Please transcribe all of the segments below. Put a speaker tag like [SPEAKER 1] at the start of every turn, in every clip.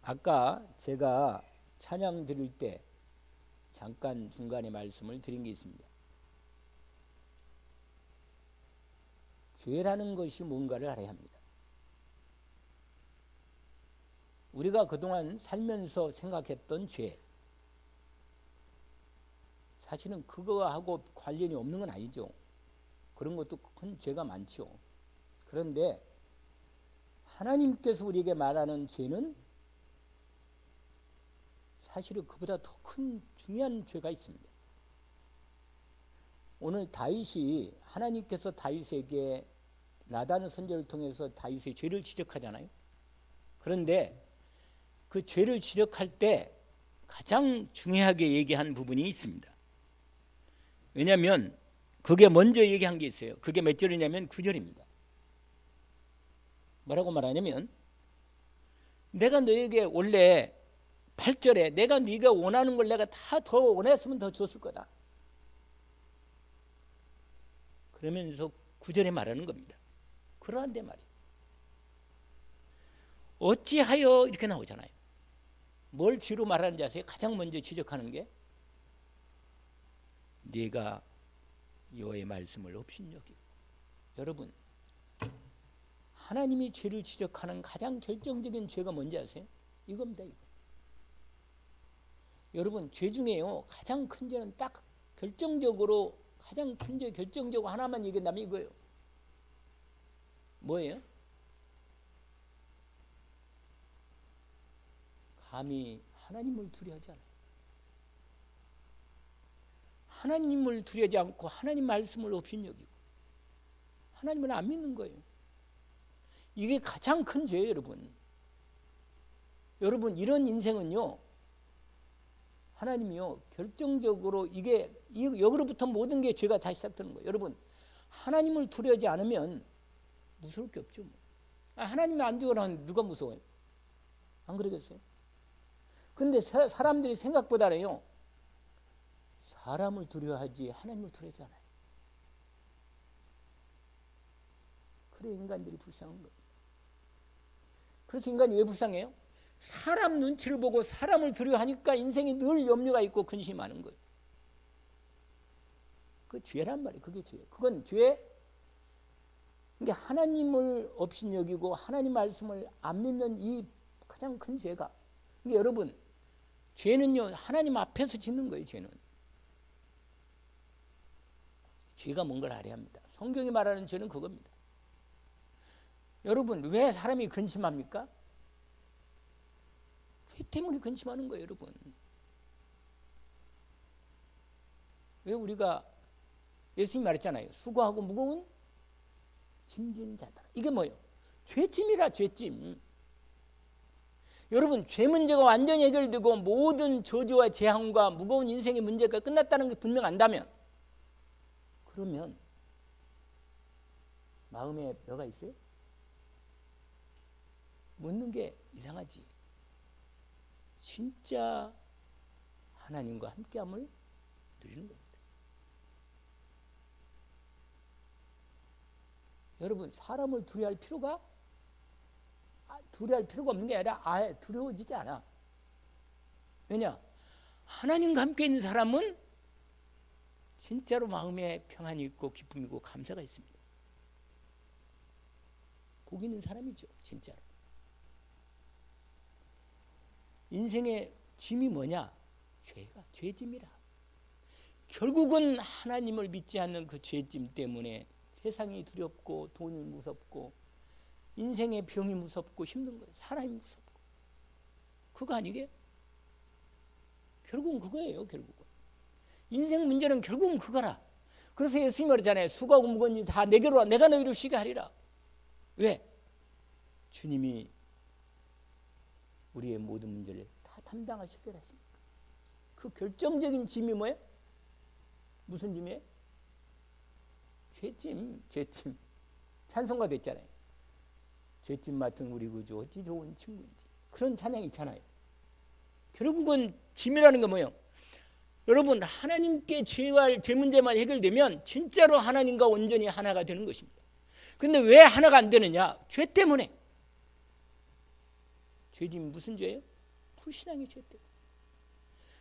[SPEAKER 1] 아까 제가 찬양 드릴 때 잠깐 중간에 말씀을 드린 게 있습니다. 죄라는 것이 뭔가를 알아야 합니다. 우리가 그동안 살면서 생각했던 죄, 사실은 그거하고 관련이 없는 건 아니죠. 그런 것도 큰 죄가 많죠. 그런데 하나님께서 우리에게 말하는 죄는 사실은 그보다 더 큰 중요한 죄가 있습니다. 오늘 다윗이 하나님께서 다윗에게 나단 선지자를 통해서 다윗의 죄를 지적하잖아요. 그런데 그 죄를 지적할 때 가장 중요하게 얘기한 부분이 있습니다. 왜냐하면 그게 먼저 얘기한 게 있어요. 그게 몇 절이냐면 9절입니다. 뭐라고 말하냐면 내가 너에게 원래 8절에 내가 네가 원하는 걸 내가 다 더 원했으면 더 줬을 거다. 그러면서 9절에 말하는 겁니다. 그러한데 말이에요. 어찌하여 이렇게 나오잖아요. 뭘 죄로 말하는지 아세요? 가장 먼저 지적하는 게 네가 여호와의 말씀을 업신여기고. 여러분, 하나님이 죄를 지적하는 가장 결정적인 죄가 뭔지 아세요? 이겁니다. 이거. 여러분, 죄 중에요 가장 큰 죄는 딱 결정적으로 가장 큰 죄 결정적으로 하나만 얘기한다면 이거예요. 뭐예요? 감히 하나님을 두려워하지 않아요. 하나님을 두려워하지 않고 하나님 말씀을 업신여기고 하나님을 안 믿는 거예요. 이게 가장 큰 죄예요, 여러분. 여러분, 이런 인생은요, 하나님이요 결정적으로 이게 여기로부터 모든 게 죄가 다시 시작되는 거예요. 여러분, 하나님을 두려워하지 않으면 무서울 게 없죠. 하나님을 안 두려워하면 누가 무서워요? 안 그러겠어요? 근데 사람들이 생각보다는요 사람을 두려워하지 하나님을 두려워하지 않아요. 그래 인간들이 불쌍한 거예요. 그래서 인간이 왜 불쌍해요? 사람 눈치를 보고 사람을 두려워하니까 인생에 늘 염려가 있고 근심이 많은 거예요. 그 죄란 말이에요. 그게 죄예요. 그건 죄. 그러니까 하나님을 업신여기고 하나님 말씀을 안 믿는 이 가장 큰 죄가. 그러니까 여러분, 죄는요 하나님 앞에서 짓는 거예요. 죄가 뭔가를 알아야 합니다. 성경이 말하는 죄는 그겁니다. 여러분, 왜 사람이 근심합니까? 죄 때문에 근심하는 거예요, 여러분. 왜 우리가 예수님이 말했잖아요. 수고하고 무거운 짐진 자들. 이게 뭐예요? 죄짐이라, 죄짐. 여러분, 죄 문제가 완전히 해결되고 모든 저주와 재앙과 무거운 인생의 문제가 끝났다는 게 분명한다면, 그러면 마음에 뼈가 있어요? 묻는 게 이상하지. 진짜 하나님과 함께함을 누리는 겁니다. 여러분, 사람을 두려워할 필요가 없는 게 아니라 아예 두려워지지 않아. 왜냐? 하나님과 함께 있는 사람은 진짜로 마음에 평안이 있고 기쁨이 있고 감사가 있습니다. 복 있는 사람이죠, 진짜로. 인생의 짐이 뭐냐? 죄짐이라. 결국은 하나님을 믿지 않는 그 죄짐 때문에 세상이 두렵고 돈이 무섭고 인생의 병이 무섭고 힘든 거예요. 사람이 무섭고. 그거 아니게? 결국은 그거예요. 결국은 인생 문제는 결국은 그거라. 그래서 예수님이 말했잖아요. 수고하고 무거운 일 다 내게로 와. 내가 너희를 쉬게 하리라. 왜? 주님이 우리의 모든 문제를 다 담당하실 거라십니까? 그 결정적인 짐이 뭐예요? 무슨 짐이에요? 죄짐. 찬송가도 있잖아요. 죄짐 맡은 우리 구주 어찌 좋은 친구인지. 그런 찬양이 있잖아요. 결국은 짐이라는 건 뭐예요? 여러분, 하나님께 죄 문제만 해결되면 진짜로 하나님과 온전히 하나가 되는 것입니다. 근데 왜 하나가 안 되느냐? 죄 때문에. 죄짐이 무슨 죄예요? 불신앙의 죄 때문에.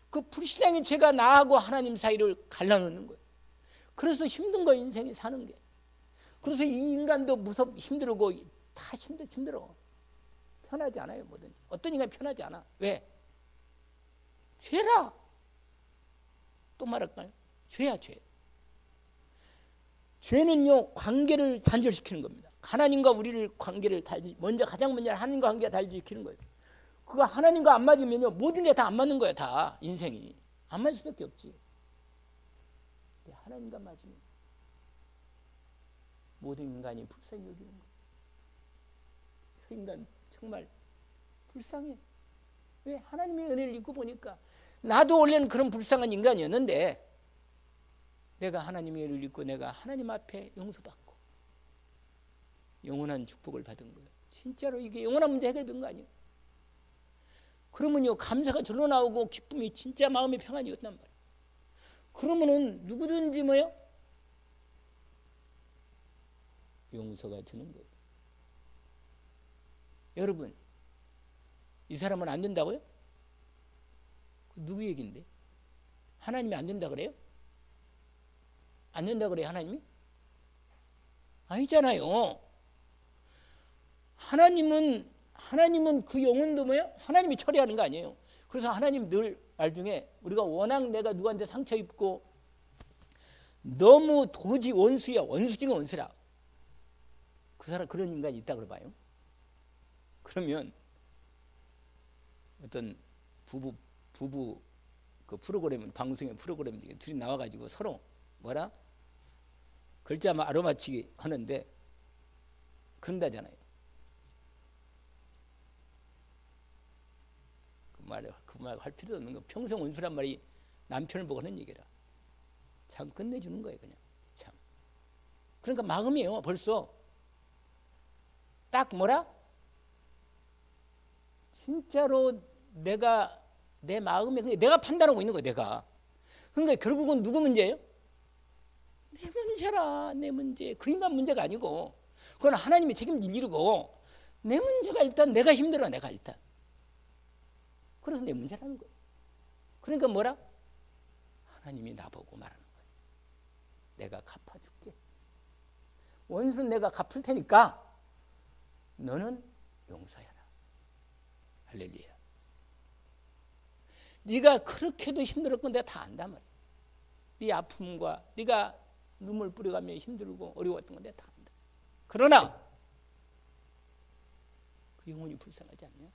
[SPEAKER 1] 그 불신앙의 죄가 나하고 하나님 사이를 갈라놓는 거예요. 그래서 힘든 거 인생이 사는 게. 그래서 이 인간도 힘들고 다 힘들어. 편하지 않아요. 뭐든지. 어떤 인간이 편하지 않아. 왜? 죄라. 또 말할까요? 죄야 죄. 죄는요 관계를 단절시키는 겁니다. 하나님과 우리를 관계를 가장 먼저 하나님과 관계가 단절시키는 거예요. 그거 하나님과 안 맞으면요 모든 게 다 안 맞는 거야. 다 인생이 안 맞을 수밖에 없지. 하나님과 맞으면 모든 인간이 불쌍히 여기는 거예요. 그 인간 정말 불쌍해. 왜? 하나님의 은혜를 입고 보니까 나도 원래는 그런 불쌍한 인간이었는데 내가 하나님의 은혜를 입고 내가 하나님 앞에 용서받고 영원한 축복을 받은 거예요. 진짜로 이게 영원한 문제 해결된 거 아니에요? 그러면요 감사가 절로 나오고 기쁨이 진짜 마음의 평안이었단 말이에요. 그러면은 누구든지 뭐요? 용서가 되는 거예요. 여러분 이 사람은 안 된다고요? 누구 얘기인데? 하나님이 안 된다 그래요? 안 된다 그래요 하나님이? 아니잖아요. 하나님은 그 영혼도 뭐야? 하나님이 처리하는 거 아니에요. 그래서 하나님 늘 말 중에 우리가 워낙 내가 누구한테 상처 입고 너무 도저히 원수야. 원수 중에 원수라. 그 사람 그런 인간이 있다 그러봐요. 그러면 어떤 부부 그 프로그램 방송의 프로그램 중에 둘이 나와가지고 서로 뭐라 글자 아로마치기 하는데 그런다잖아요. 그 말 할 필요도 없는 거. 평생 원수란 말이 남편을 보고 하는 얘기라. 참 끝내주는 거예요 그냥. 참. 그러니까 마음이에요. 벌써 딱 뭐라? 진짜로 내가 내 마음에 내가 판단하고 있는 거야 내가. 그러니까 결국은 누구 문제예요? 내 문제라. 내 문제. 그 인간 문제가 아니고 그건 하나님이 책임질 일이고 내 문제가 일단 내가 힘들어. 내가 일단. 그래서 내 문제라는 거예요. 그러니까 뭐라? 하나님이 나보고 말하는 거예요. 내가 갚아줄게. 원수는 내가 갚을 테니까 너는 용서해라. 할렐루야. 네가 그렇게도 힘들었고 내가 다 안단 말이야. 네 아픔과 네가 눈물 뿌려가며 힘들고 어려웠던 건 내가 다 안다. 그러나 그 영혼이 불쌍하지 않냐?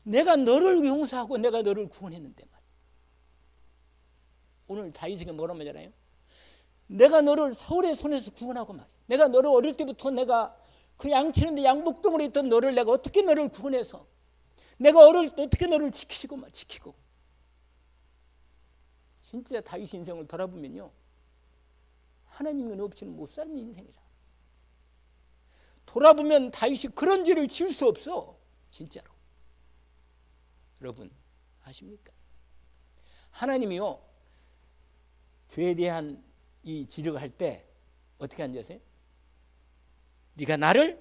[SPEAKER 1] 내가 너를 용서하고 내가 너를 구원했는데 말이야. 오늘 다윗에게 뭐라고 하잖아요? 내가 너를 사울의 손에서 구원하고 말이야. 내가 너를 어릴 때부터 내가 그 양치는데 양복동으로 있던 너를 내가 어떻게 너를 구원해서 내가 어릴 때 어떻게 너를 지키고 진짜 다윗 인생을 돌아보면요 하나님이 없이는 못 사는 인생이라. 돌아보면 다윗이 그런 죄를 지을 수 없어. 진짜로. 여러분 아십니까? 하나님이요 죄에 대한 이 지적을 할 때 어떻게 앉으세요? 네가 나를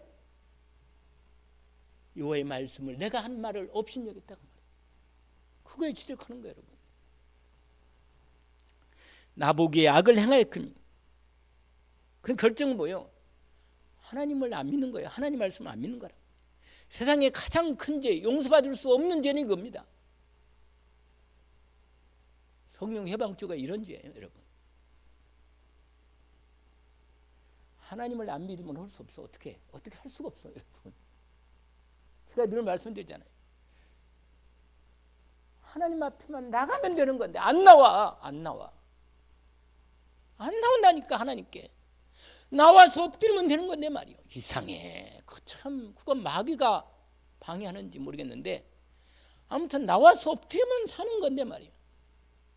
[SPEAKER 1] 여호와의 말씀을 내가 한 말을 업신여겼다고 말이에요. 그거에 지적하는 거예요. 여러분. 나보기에 악을 행하였으니 그런 결정은 뭐예요? 하나님을 안 믿는 거예요. 하나님 말씀을 안 믿는 거라. 세상에 가장 큰 죄, 용서받을 수 없는 죄는 이겁니다. 성령 해방주가 이런 죄예요. 여러분. 하나님을 안 믿으면 할 수 없어. 어떻게 할 수가 없어. 여러분. 제가 늘 말씀드리잖아요. 하나님 앞에만 나가면 되는 건데 안 나온다니까. 하나님께 나와서 엎드리면 되는 건데 말이요. 이상해. 그건 마귀가 방해하는지 모르겠는데 아무튼 나와서 엎드리면 사는 건데 말이요.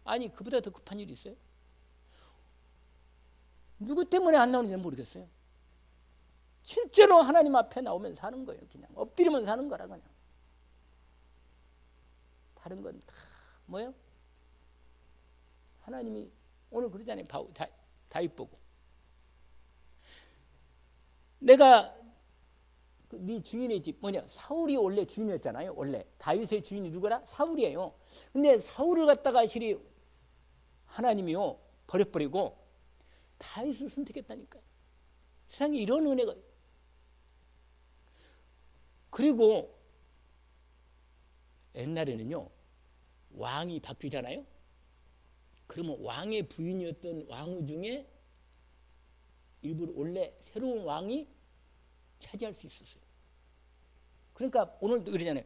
[SPEAKER 1] 아니 그보다 더 급한 일이 있어요? 누구 때문에 안 나오는지 모르겠어요. 진짜로 하나님 앞에 나오면 사는 거예요. 그냥 엎드리면 사는 거라 그냥. 다른 건 다 뭐예요? 하나님이 오늘 그러잖아요. 다윗 보고 내가 네 주인의 집 뭐냐? 사울이 원래 주인이었잖아요. 원래 다윗의 주인이 누구라? 사울이에요. 근데 사울을 갖다가 실이 하나님이요 버려버리고 다윗을 선택했다니까요. 세상에 이런 은혜가. 그리고 옛날에는요 왕이 바뀌잖아요. 그러면 왕의 부인이었던 왕후 중에 일부러 원래 새로운 왕이 차지할 수 있었어요. 그러니까 오늘도 그러잖아요.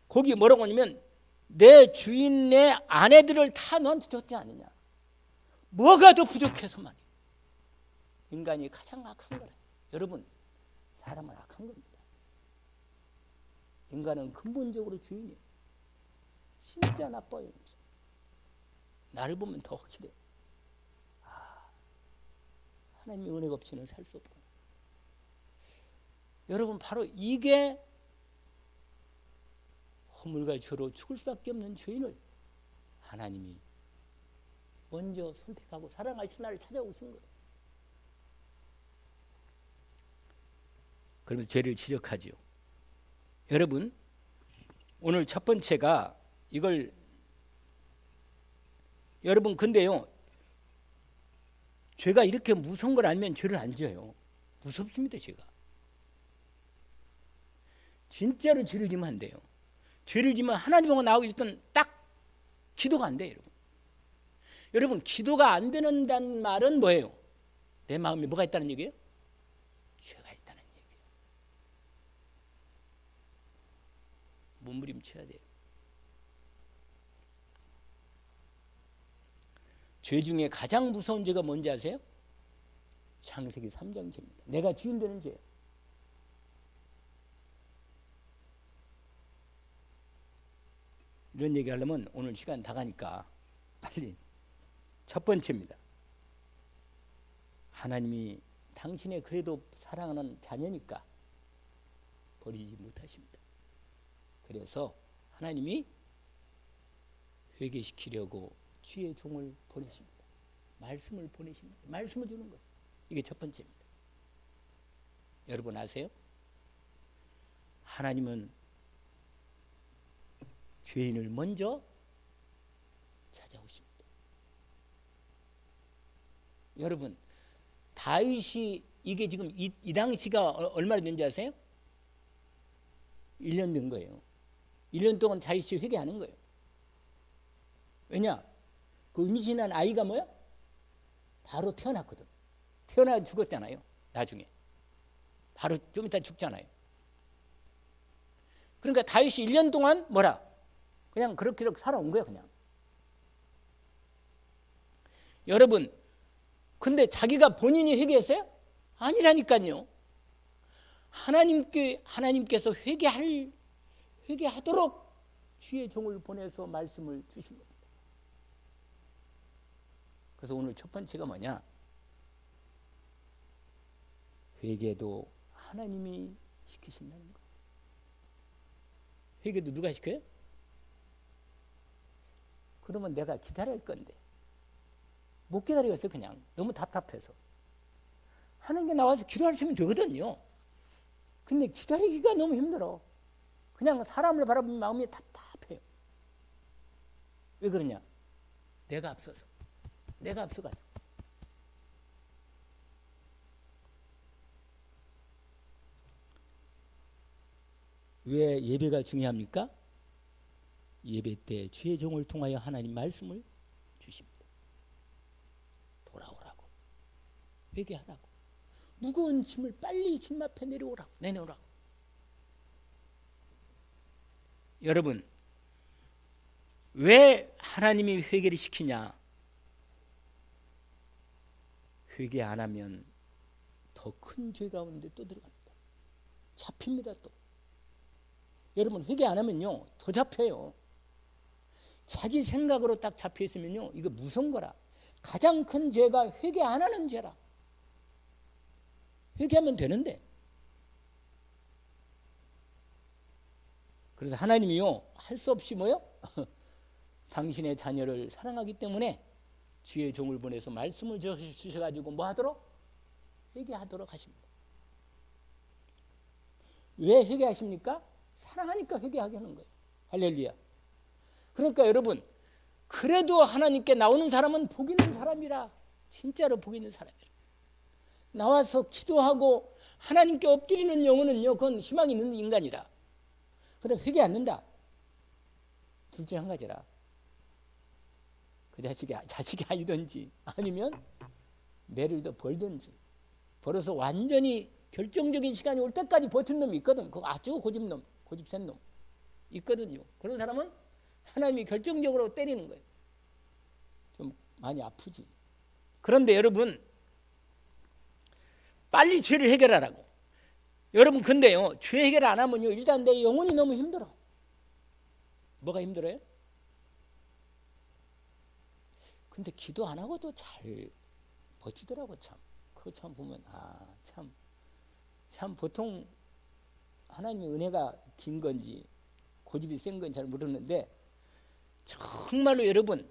[SPEAKER 1] 거기 뭐라고 하냐면 내 주인의 아내들을 다 너한테 줬지 않느냐. 뭐가 더 부족해서 말이에요. 인간이 가장 악한 거라. 여러분 사람은 악한 겁니다. 인간은 근본적으로 주인이에요. 진짜 나빠요. 진짜. 나를 보면 더 확실해요. 하나님의 은혜가 없이는 살 수 없고. 여러분 바로 이게 허물과 죄로 죽을 수밖에 없는 죄인을 하나님이 먼저 선택하고 사랑하신 나를 찾아오신 거예요. 그러면서 죄를 지적하지요. 여러분 오늘 첫 번째가 이걸 여러분 근데요 죄가 이렇게 무서운 걸 알면 죄를 안 지어요. 무섭습니다. 죄가 진짜로 죄를 지면 안 돼요. 죄를 지면 하나님하고 나하고 일단 딱 기도가 안 돼요. 여러분 기도가 안 되는다는 말은 뭐예요? 내 마음에 뭐가 있다는 얘기예요? 죄가 있다는 얘기예요. 몸부림쳐야 돼요. 죄 중에 가장 무서운 죄가 뭔지 아세요? 창세기 3장 죄입니다. 내가 주인 되는 죄예요. 이런 얘기하려면 오늘 시간 다 가니까 빨리 첫 번째입니다. 하나님이 당신의 그래도 사랑하는 자녀니까 버리지 못하십니다. 그래서 하나님이 회개시키려고 주의 종을 보내십니다. 말씀을 보내십니다. 말씀을 주는 거예요. 이게 첫 번째입니다. 여러분 아세요? 하나님은 죄인을 먼저 찾아오십니다. 여러분 다윗이 이게 지금 이 당시가 얼마나 된지 아세요? 1년 된 거예요. 1년 동안 다윗이 회개하는 거예요. 왜냐? 그 임신한 아이가 뭐야? 바로 태어났거든. 태어나 죽었잖아요. 나중에 바로 좀 이따 죽잖아요. 그러니까 다윗이 1년 동안 뭐라? 그냥 그렇게 살아온 거예요. 그냥. 여러분 근데 자기가 본인이 회개했어요? 아니라니까요. 하나님께서 회개하도록 주의 종을 보내서 말씀을 주신 겁니다. 그래서 오늘 첫 번째가 뭐냐? 회개도 하나님이 시키신다는 거. 회개도 누가 시켜요? 그러면 내가 기다릴 건데 못 기다리겠어요. 그냥 너무 답답해서. 하나님께 나와서 기도할 수 있으면 되거든요. 근데 기다리기가 너무 힘들어. 그냥 사람을 바라보는 마음이 답답해요. 왜 그러냐? 내가 앞서서. 내가 앞서가지고. 왜 예배가 중요합니까? 예배 때 주의 종을 통하여 하나님 말씀을 주십니다. 돌아오라고. 회개하라고. 무거운 짐을 빨리 주님 앞에 내놓으라고. 여러분 왜 하나님이 회개를 시키냐? 회개 안 하면 더 큰 죄 가운데 또 들어갑니다. 잡힙니다. 또 여러분 회개 안 하면요 더 잡혀요. 자기 생각으로 딱 잡혀 있으면요 이거 무서운 거라. 가장 큰 죄가 회개 안 하는 죄라. 회개하면 되는데. 그래서 하나님이요 할 수 없이 뭐요? 당신의 자녀를 사랑하기 때문에 주의 종을 보내서 말씀을 주셔가지고 뭐 하도록? 회개하도록 하십니다. 왜 회개하십니까? 사랑하니까 회개하게 하는 거예요. 할렐루야. 그러니까 여러분, 그래도 하나님께 나오는 사람은 복 있는 사람이라. 진짜로 복 있는 사람이라. 나와서 기도하고 하나님께 엎드리는 영혼은요, 그건 희망이 있는 인간이라. 그럼 회개 않는다. 둘 중에 한 가지라. 그 자식이 아니든지 아니면 매를 더 벌든지 벌어서 완전히 결정적인 시간이 올 때까지 버틴 놈이 있거든. 그 아주 고집센 놈 있거든요. 그런 사람은 하나님이 결정적으로 때리는 거예요. 좀 많이 아프지. 그런데 여러분, 빨리 죄를 해결하라고. 여러분, 근데요, 죄 해결 안 하면요, 일단 내 영혼이 너무 힘들어. 뭐가 힘들어요? 근데 기도 안 하고도 잘 버티더라고. 참 그거 참 보면 참 보통 하나님의 은혜가 긴 건지 고집이 센 건지 잘 모르는데, 정말로 여러분,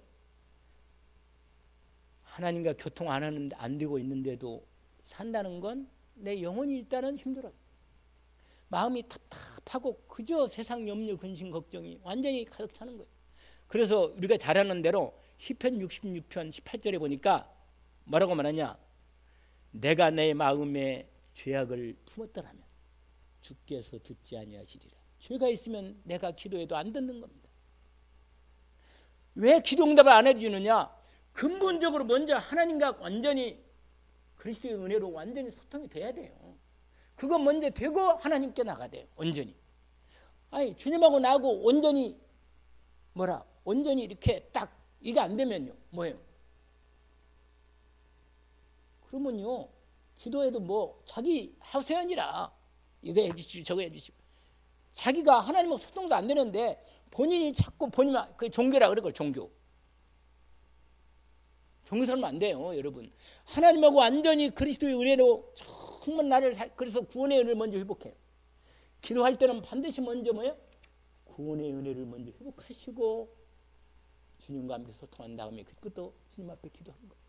[SPEAKER 1] 하나님과 교통 안 되고 있는데도 산다는 건 내 영혼이 일단은 힘들어요. 마음이 답답하고 그저 세상 염려 근심 걱정이 완전히 가득 차는 거예요. 그래서 우리가 잘 아는 대로 시편 66편 18절에 보니까 뭐라고 말하냐? 내가 내 마음에 죄악을 품었더라면 주께서 듣지 아니하시리라. 죄가 있으면 내가 기도해도 안 듣는 겁니다. 왜 기도 응답을 안 해주느냐? 근본적으로 먼저 하나님과 완전히 그리스도의 은혜로 완전히 소통이 돼야 돼요. 그거 먼저 되고 하나님께 나가야 돼요. 온전히. 아니, 주님하고 나하고 온전히 온전히 이렇게 딱 이게 안 되면요, 뭐예요? 그러면요, 기도해도 뭐 자기 하소연이라 이거 해주시고 저거 해주시고, 자기가 하나님하고 소통도 안 되는데 본인이 자꾸 그 종교라 그래. 그걸 종교 살면 안 돼요. 여러분, 하나님하고 완전히 그리스도의 은혜로 정말 그래서 구원의 은혜를 먼저 회복해요. 기도할 때는 반드시 먼저 뭐예요? 구원의 은혜를 먼저 회복하시고 주님과 함께 소통한 다음에 그때부터 주님 앞에 기도하는 겁니다.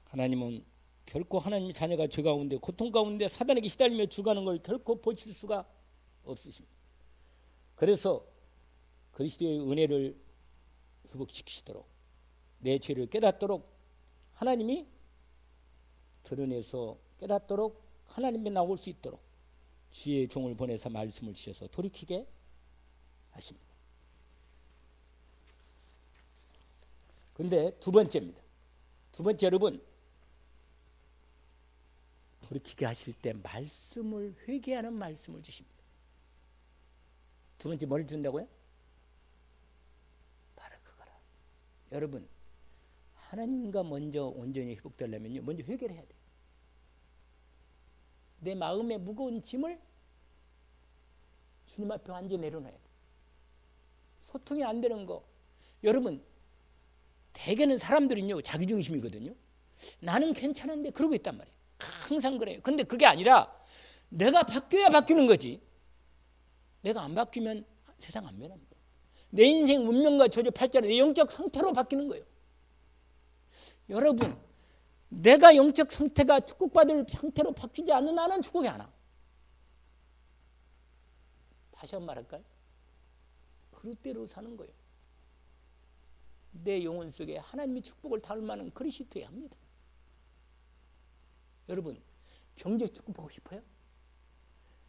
[SPEAKER 1] 하나님은 결코 하나님의 자녀가 죄 가운데 고통 가운데 사단에게 시달리며 죽어가는 걸 결코 보실 수가 없으십니다. 그래서 그리스도의 은혜를 회복시키시도록, 내 죄를 깨닫도록 하나님이 드러내서 깨닫도록 하나님께 나올 수 있도록 주의 종을 보내서 말씀을 주셔서 돌이키게 하십니다. 그런데 두 번째입니다. 두 번째, 여러분, 돌이키게 하실 때 말씀을, 회개하는 말씀을 주십니다. 두 번째 뭘 준다고요? 바로 그거라. 여러분, 하나님과 먼저 온전히 회복되려면요, 먼저 회개를 해야 돼요. 내 마음의 무거운 짐을 주님 앞에 완전히 내려놔야 돼요. 소통이 안 되는 거, 여러분, 대개는 사람들은요, 자기중심이거든요. 나는 괜찮은데 그러고 있단 말이에요. 항상 그래요. 근데 그게 아니라 내가 바뀌어야 바뀌는 거지. 내가 안 바뀌면 세상 안 변합니다. 내 인생 운명과 저주 팔자는 내 영적 상태로 바뀌는 거예요. 여러분, 내가 영적 상태가 축복받을 상태로 바뀌지 않는 나는 축복이 안 와. 다시 한번 말할까요? 그릇대로 사는 거예요. 내 영혼 속에 하나님의 축복을 담을 만한 그릇이 돼야 합니다. 여러분, 경제 축복 보고 싶어요?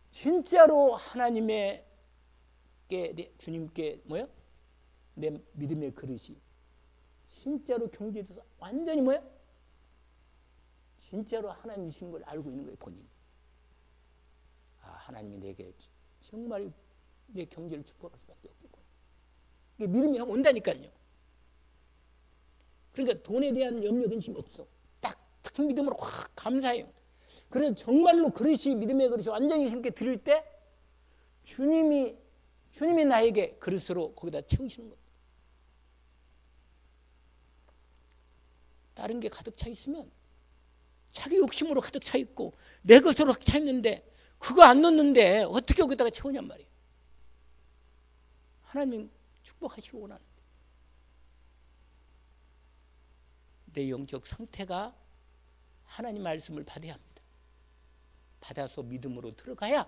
[SPEAKER 1] 진짜로 하나님께, 주님께 내 믿음의 그릇이 진짜로 경제에서 완전히 진짜로 하나님 주신 걸 알고 있는 거예요. 본인이. 하나님이 내게 정말 내 경제를 축복할 수밖에 없겠고, 이게 믿음이 온다니까요. 그러니까 돈에 대한 염려 근심이 없어. 딱 믿음으로 확 감사해요. 그래서 정말로 그릇이, 믿음의 그릇이 완전히 주님께 드릴 때 주님이 나에게 그릇으로 거기다 채우시는 겁니다. 다른 게 가득 차 있으면, 자기 욕심으로 가득 차 있고 내 것으로 가득 차 있는데 그거 안 넣는데 어떻게 거기다가 채우냔 말이에요. 하나님 축복하시고 원하는데 내 영적 상태가 하나님 말씀을 받아야 합니다. 받아서 믿음으로 들어가야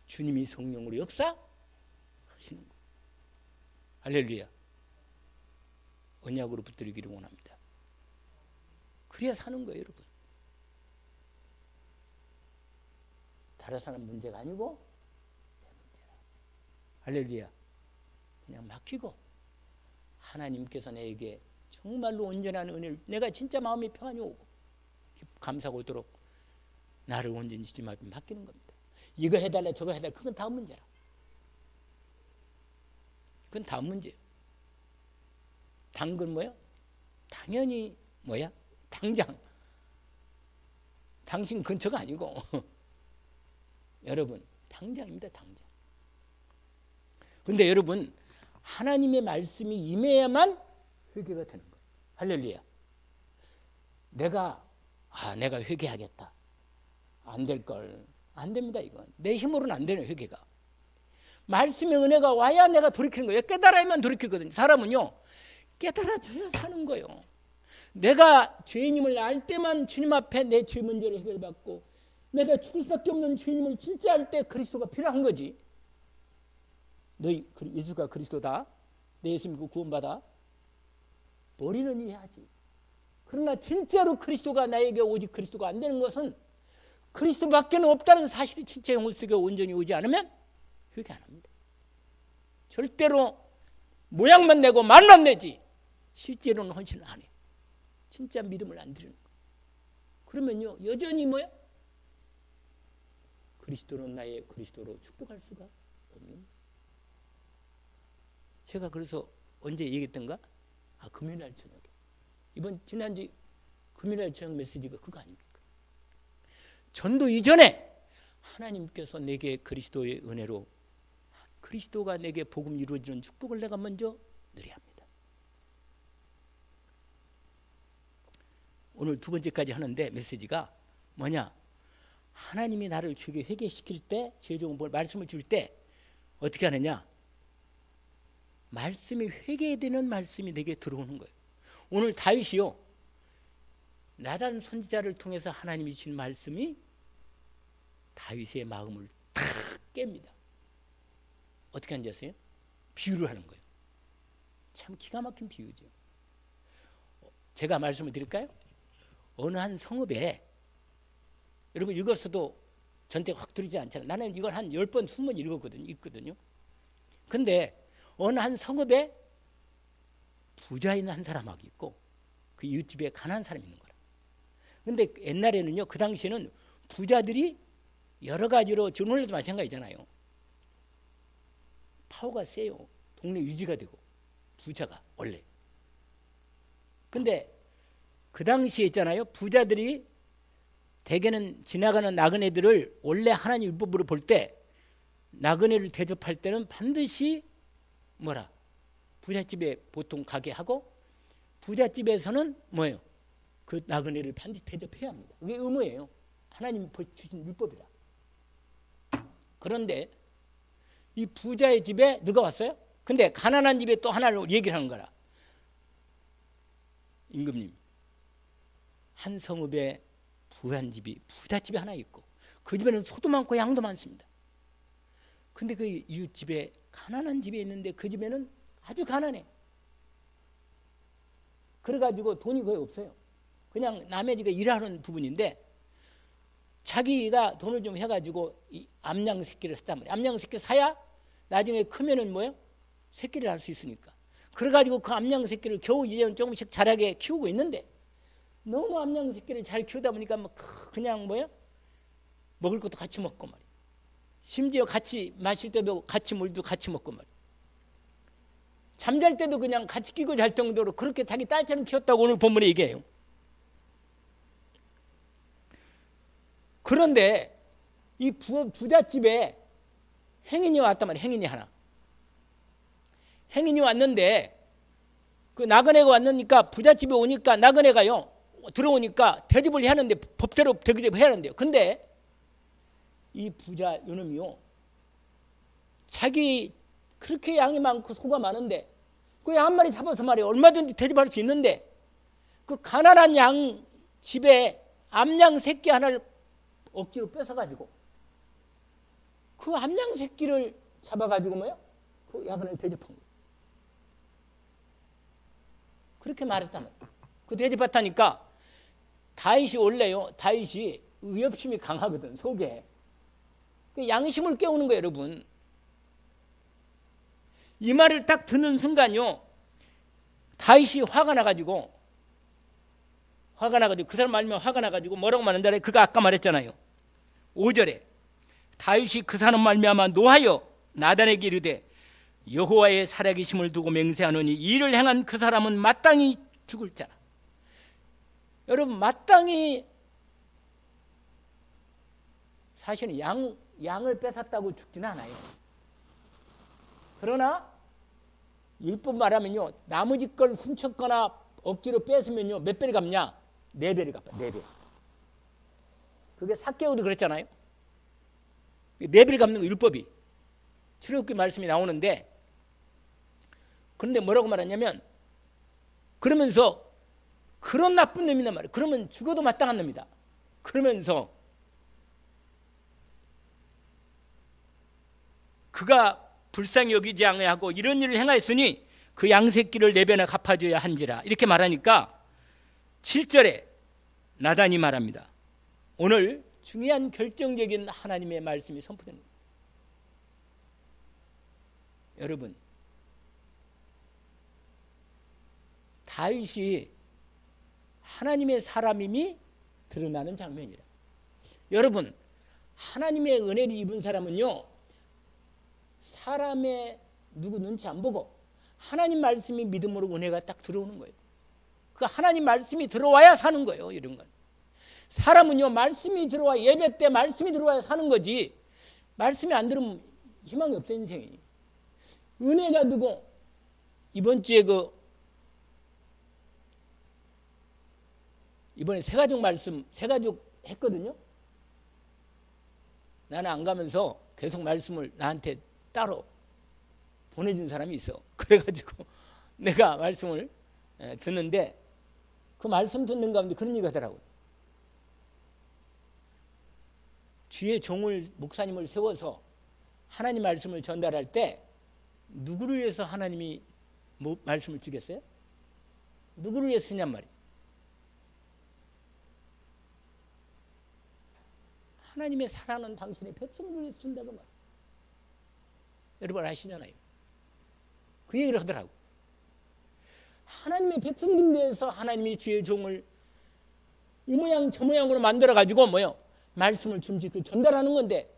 [SPEAKER 1] 주님이 성령으로 역사하시는 거예요. 할렐루야. 언약으로 붙들기를 원합니다. 그래야 사는 거예요, 여러분. 다른 사람 문제가 아니고 내 문제라. 할렐루야. 그냥 맡기고 하나님께서 내게 정말로 온전한 은혜를, 내가 진짜 마음이 평안이 오고 감사가 오도록 나를 온전히 주님 앞에 맡기는 겁니다. 이거 해달라 저거 해달라 그건 다음 문제라. 그건 다음 문제예요. 당근 뭐야? 당연히 뭐야? 당장. 당신 근처가 아니고 여러분 당장입니다. 당장. 근데 여러분 하나님의 말씀이 임해야만 회개가 되는 거예요. 할렐루야. 내가 회개하겠다. 안 될걸. 안 됩니다. 이건 내 힘으로는 안 되는 회개가. 말씀의 은혜가 와야 내가 돌이키는 거예요. 깨달아야만 돌이키거든요. 사람은요 깨달아져야 사는 거예요. 내가 죄인임을 알 때만 주님 앞에 내 죄 문제를 해결받고 내가 죽을 수밖에 없는 죄인임을 진짜 알 때 그리스도가 필요한 거지. 너희 예수가 그리스도다. 내 예수 믿고 구원받아. 머리는 이해하지. 그러나 진짜로 그리스도가 나에게 오직 그리스도가 안 되는 것은 그리스도밖에 없다는 사실이 진짜 영혼 속에 온전히 오지 않으면 회개 안 합니다. 절대로 모양만 내고 말만 내지 실제로는 헌신을 안 해요. 진짜 믿음을 안 드리는 거예요. 그러면요 여전히 뭐야? 그리스도는 나의 그리스도로 축복할 수가 없는 거예요. 제가 그래서 언제 얘기했던가? 금요일날 저녁에 지난주 금요일날 저녁 메시지가 그거 아닙니까? 전도 이전에 하나님께서 내게 그리스도의 은혜로 그리스도가 내게 복음 이루어지는 축복을 내가 먼저 누려야 합니다. 오늘 두 번째까지 하는데 메시지가 뭐냐? 하나님이 나를 죄에 회개시킬 때, 죄종 말씀을 줄 때 어떻게 하느냐? 말씀이 회개되는 말씀이 내게 들어오는 거예요. 오늘 다윗이요 나단 선지자를 통해서 하나님이 주신 말씀이 다윗의 마음을 탁 깹니다. 어떻게 하는지 아세요? 비유를 하는 거예요. 참 기가 막힌 비유죠. 제가 말씀을 드릴까요? 어느 한 성읍에 여러분 읽었어도 전체 확 들리지 않잖아요. 나는 이걸 한 10번, 20번 읽거든요. 근데 어느 한 성읍에 부자 있는 한 사람하고 있고 그 이웃집에 가난한 사람이 있는 거라. 근데 옛날에는요 그 당시에는 부자들이 여러 가지로 지금 오늘도 마찬가지잖아요. 파워가 세요. 동네 유지가 되고 부자가 원래. 근데 그 당시에 있잖아요. 부자들이 대개는 지나가는 나그네들을 원래 하나님 율법으로 볼 때 나그네를 대접할 때는 반드시 뭐라? 부잣집에 보통 가게 하고 부잣집에서는 뭐예요? 그 나그네를 반드시 대접해야 합니다. 그게 의무예요. 하나님 주신 율법이다. 그런데 이 부자의 집에 누가 왔어요? 근데 가난한 집에 또 하나를 얘기를 하는 거라. 임금님, 한 성읍에 부잣집이 하나 있고 그 집에는 소도 많고 양도 많습니다. 근데 그 이웃집에 가난한 집에 있는데 그 집에는 아주 가난해. 그래가지고 돈이 거의 없어요. 그냥 남의 집에 일하는 부분인데 자기가 돈을 좀 해가지고 이 암양 새끼를 샀단 말이에요. 암양 새끼 사야 나중에 크면은 뭐예요? 새끼를 할 수 있으니까. 그래가지고 그 암양 새끼를 겨우 이제는 조금씩 자라게 키우고 있는데 너무 암양 새끼를 잘 키우다 보니까 그냥 뭐예요? 먹을 것도 같이 먹고 말이에요. 심지어 같이 마실 때도 같이 물도 같이 먹고 말이에요. 잠잘 때도 그냥 같이 끼고 잘 정도로 그렇게 자기 딸처럼 키웠다고 오늘 본문에 얘기해요. 그런데 이 부잣집에 행인이 왔단 말이에요. 행인이 하나. 행인이 왔는데 그 나그네가 왔으니까 부잣집에 오니까 나그네가요 들어오니까 대접을 해야 하는데 법대로 대접을 해야 하는데요. 근데 이 부자 요놈이요 자기 그렇게 양이 많고 소가 많은데 그 양 한 마리 잡아서 말이에요 얼마든지 대접할 수 있는데 그 가난한 양 집에 암양 새끼 하나를 억지로 뺏어가지고 그 암양 새끼를 잡아가지고 뭐요? 그 야간을 대접한 거예요. 그렇게 말했다면 그 대접했다니까 다윗이 원래요. 다윗이 의협심이 강하거든 속에. 그 양심을 깨우는 거예요, 여러분. 이 말을 딱 듣는 순간요, 다윗이 화가 나가지고 그 사람 말면 화가 나가지고 뭐라고 말한다? 그가 아까 말했잖아요. 5절에 다윗이 그 사람 말미암아 노하여 나단에게 이르되 여호와의 살아계심을 두고 맹세하노니 이를 행한 그 사람은 마땅히 죽을 자라. 여러분, 마땅히 사실은 양을 뺏었다고 죽지는 않아요. 그러나 율법 말하면요, 나머지 걸 훔쳤거나 억지로 뺏으면요 몇 배를 갚냐? 4배를 갚아. 4배. 그게 삭개오도 그랬잖아요. 4배를 갚는 거 율법이 출애굽기 말씀이 나오는데, 그런데 뭐라고 말하냐면, 그러면서 그런 나쁜 놈이란 말이에요. 그러면 죽어도 마땅한 놈이다. 그러면서 그가 불쌍히 여기지 아니하고 이런 일을 행하였으니 그 양새끼를 4배나 갚아줘야 한지라. 이렇게 말하니까 7절에 나단이 말합니다. 오늘 중요한 결정적인 하나님의 말씀이 선포되는 거예요. 여러분, 다윗이 하나님의 사람임이 드러나는 장면이라. 여러분, 하나님의 은혜를 입은 사람은요, 사람의 누구 눈치 안 보고 하나님 말씀이 믿음으로 은혜가 딱 들어오는 거예요. 그 하나님 말씀이 들어와야 사는 거예요. 이런 건 사람은요, 말씀이 들어와, 예배 때 말씀이 들어와야 사는 거지, 말씀이 안 들으면 희망이 없어 인생이. 은혜가 두고 이번 주에 이번에 새가족 말씀 새가족 했거든요. 나는 안 가면서 계속 말씀을 나한테 따로 보내준 사람이 있어. 그래가지고 내가 말씀을 듣는데, 그 말씀 듣는 가운데 그런 얘기가 하더라고요. 주의 종을, 목사님을 세워서 하나님 말씀을 전달할 때 누구를 위해서 하나님이 말씀을 주겠어요? 누구를 위해서 쓰냔 말이에요. 하나님의 사랑하는 당신의 백성들을 위해서 준다고 말이에요. 여러분 아시잖아요. 그 얘기를 하더라고. 하나님의 백성들을 위해서 하나님이 주의 종을 이 모양 저 모양으로 만들어 가지고 말씀을 줌짓고 전달하는 건데,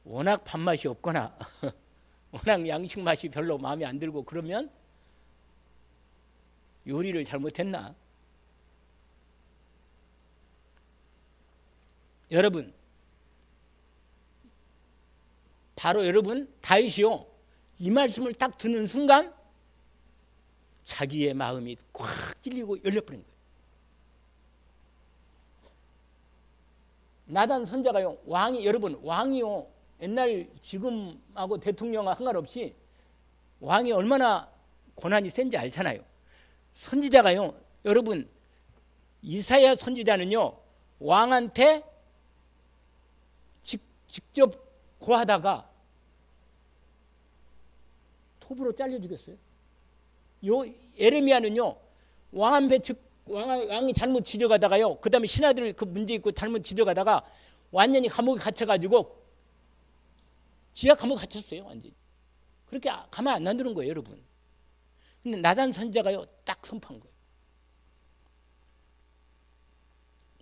[SPEAKER 1] 워낙 밥맛이 없거나 워낙 양식 맛이 별로 마음에 안 들고 그러면 요리를 잘못했나? 여러분, 바로 여러분 다윗이요, 이 말씀을 딱 듣는 순간 자기의 마음이 꽉 찔리고 열려버린 거예요. 나단 선자가요, 여러분 왕이요, 옛날 지금하고 대통령과 상관없이 왕이 얼마나 권한이 센지 알잖아요. 선지자가요, 여러분 이사야 선지자는요, 왕한테 직접 고하다가 톱으로 잘려 죽였어요. 에레미야는요, 왕이 잘못 지져가다가요, 그 다음에 신하들 그 문제 있고 잘못 지져가다가 완전히 감옥에 갇혀가지고 지하 감옥에 갇혔어요. 완전히. 그렇게 가만 안 놔두는 거예요, 여러분. 근데 나단 선지자가요, 딱 선포한 거예요.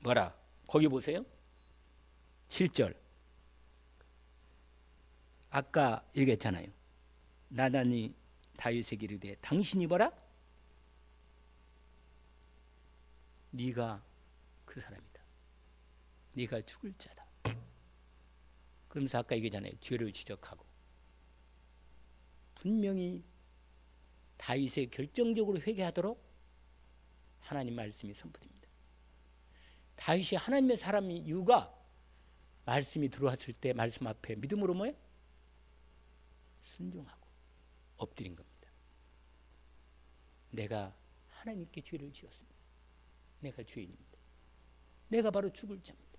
[SPEAKER 1] 뭐라? 거기 보세요. 7절. 아까 얘기했잖아요. 나단이 다윗에게 이르되 당신이 봐라, 네가 그 사람이다. 네가 죽을 자다. 그러면서 아까 얘기했잖아요. 죄를 지적하고 분명히 다윗의 결정적으로 회개하도록 하나님 말씀이 선포됩니다. 다윗이 하나님의 사람이 이유가 말씀이 들어왔을 때 말씀 앞에 믿음으로 순종하고 엎드린 겁니다. 내가 하나님께 죄를 지었습니다. 내가 죄인입니다. 내가 바로 죽을 자입니다.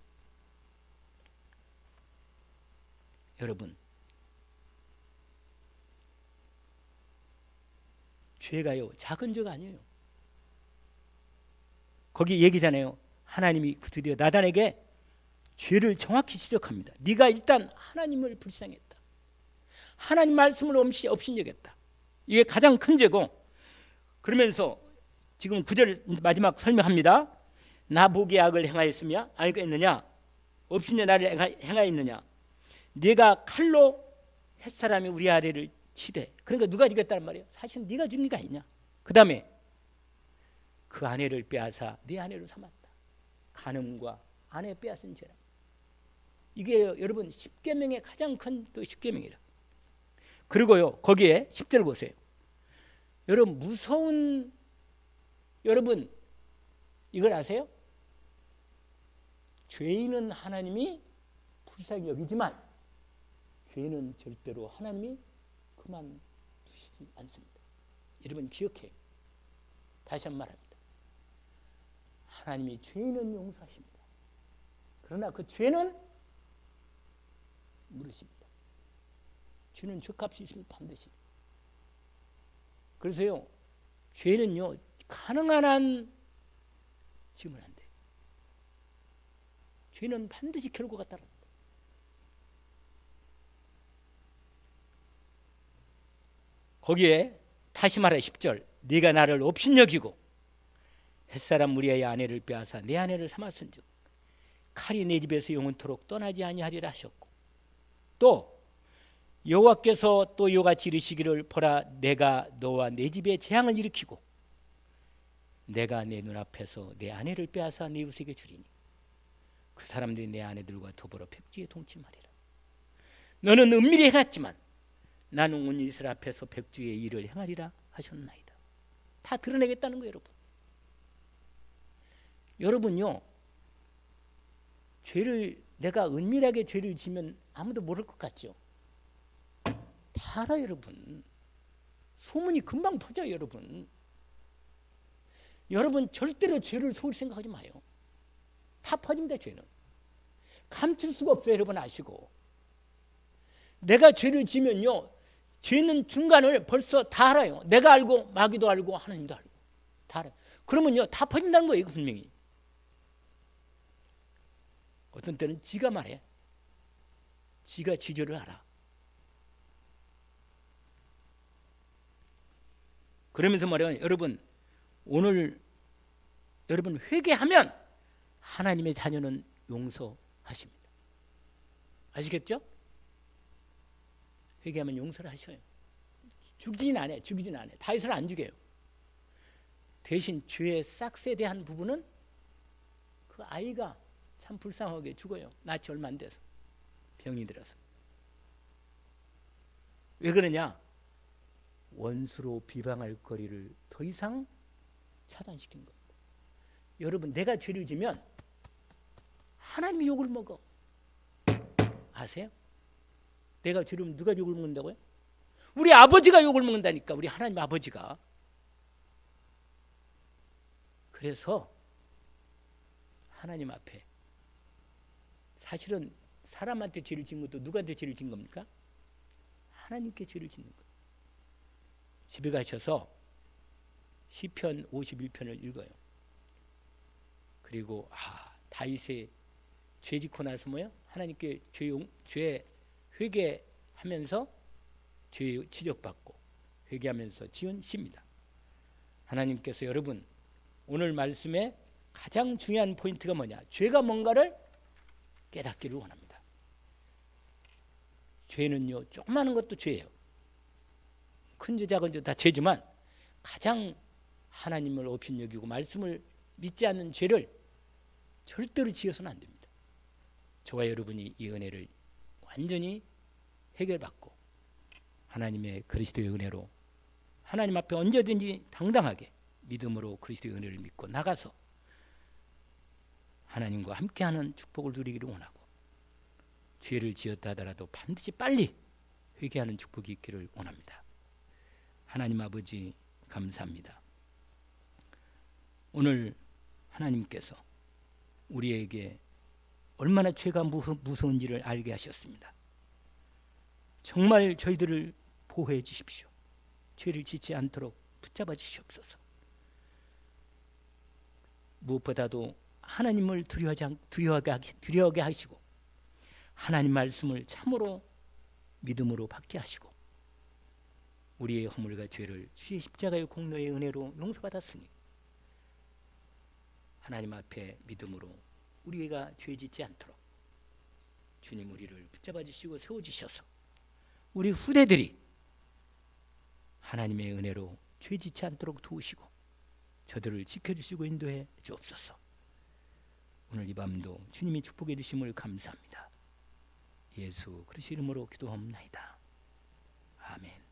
[SPEAKER 1] 여러분, 죄가요 작은 죄가 아니에요. 거기 얘기잖아요. 하나님이 드디어 나단에게 죄를 정확히 지적합니다. 네가 일단 하나님을 불쌍했다. 하나님 말씀을 업신여겼다. 이게 가장 큰 죄고, 그러면서 지금 9절 마지막 설명합니다. 나 보기에 악을 행하였느냐? 업신여 나를 행하였느냐? 네가 칼로 햇사람이 우리 아내를 치되. 그러니까 누가 죽였다는 말이에요? 사실 네가 죽인 게 아니냐. 그 다음에 그 아내를 빼앗아 네 아내로 삼았다. 간음과 아내 빼앗은 죄라. 이게 여러분 10계명의 가장 큰 또 10계명이라. 그리고요 거기에 10절 보세요. 여러분 무서운, 여러분 이걸 아세요? 죄인은 하나님이 불쌍히 여기지만 죄는 절대로 하나님이 그만두시지 않습니다. 여러분 기억해요. 다시 한번 말합니다. 하나님이 죄인은 용서하십니다. 그러나 그 죄는 물으십니다. 죄는 죄값이 있으면 반드시. 그래서요 죄는요 가능한 한 지으면 안 돼요. 죄는 반드시 결과가 따릅니다. 거기에 다시 말해 10절 네가 나를 업신여기고 햇사람 우리의 아내를 빼앗아 내 아내를 삼았은즉 칼이 내 집에서 영원토록 떠나지 아니하리라 하셨고, 또 여호와께서 또 이와같이 이르시기를 보라 내가 너와 내 집에 재앙을 일으키고 내가 내 눈앞에서 내 아내를 빼앗아 내 이웃에게 주리니 그 사람들이 내 아내들과 더불어 백지에 동침하리라. 너는 은밀히 행했지만 나는 온 이스라엘 앞에서 백주의 일을 행하리라 하셨나이다. 다 드러내겠다는 거예요. 여러분요 죄를 내가 은밀하게 죄를 지면 아무도 모를 것 같죠? 다 알아요. 여러분 소문이 금방 퍼져요. 여러분 절대로 죄를 속을 생각하지 마요. 다 퍼집니다. 죄는 감출 수가 없어요. 여러분 아시고, 내가 죄를 지면요 죄는 중간을 벌써 다 알아요. 내가 알고 마귀도 알고 하나님도 알고 다 알아요. 그러면요 다 퍼진다는 거예요. 분명히. 어떤 때는 지가 말해. 지가 지저를 알아. 그러면서 말해요. 여러분 오늘 여러분 회개하면 하나님의 자녀는 용서하십니다. 아시겠죠? 회개하면 용서를 하셔요. 죽이진 않아요. 다윗을 안 죽여요. 대신 죄의 싹스에 대한 부분은 그 아이가 참 불쌍하게 죽어요. 낳지 얼마 안 돼서 병이 들어서. 왜 그러냐? 원수로 비방할 거리를 더 이상 차단시킨 겁니다. 여러분 내가 죄를 지면 하나님이 욕을 먹어. 아세요? 내가 죄를 지면 누가 욕을 먹는다고요? 우리 아버지가 욕을 먹는다니까. 우리 하나님 아버지가. 그래서 하나님 앞에 사실은 사람한테 죄를 진 것도 누구한테 죄를 진 겁니까? 하나님께 죄를 짓는 거예요. 집에 가셔서 시편 51편을 읽어요. 그리고 다윗의 죄 짓고 나서 뭐야? 하나님께 죄 회개하면서 죄 지적받고 회개하면서 지은 시입니다. 하나님께서 여러분 오늘 말씀에 가장 중요한 포인트가 뭐냐? 죄가 뭔가를 깨닫기를 원합니다. 죄는요 조그마한 것도 죄예요. 큰 죄 작은 죄 다 죄지만 가장 하나님을 업신여기고 말씀을 믿지 않는 죄를 절대로 지어서는 안 됩니다. 저와 여러분이 이 은혜를 완전히 해결받고 하나님의 그리스도의 은혜로 하나님 앞에 언제든지 당당하게 믿음으로 그리스도의 은혜를 믿고 나가서 하나님과 함께하는 축복을 누리기를 원하고, 죄를 지었다 하더라도 반드시 빨리 회개하는 축복이 있기를 원합니다. 하나님 아버지 감사합니다. 오늘 하나님께서 우리에게 얼마나 죄가 무서운지를 알게 하셨습니다. 정말 저희들을 보호해 주십시오. 죄를 짓지 않도록 붙잡아 주시옵소서. 무엇보다도 하나님을 두려워하게 하시고 하나님 말씀을 참으로 믿음으로 받게 하시고 우리의 허물과 죄를 주의 십자가의 공로의 은혜로 용서받았으니 하나님 앞에 믿음으로 우리가 죄 짓지 않도록 주님 우리를 붙잡아 주시고 세워주셔서 우리 후대들이 하나님의 은혜로 죄 짓지 않도록 도우시고 저들을 지켜주시고 인도해 주옵소서. 오늘 이 밤도 주님이 축복해 주심을 감사합니다. 예수 그리스도 이름으로 기도합니다. 아멘.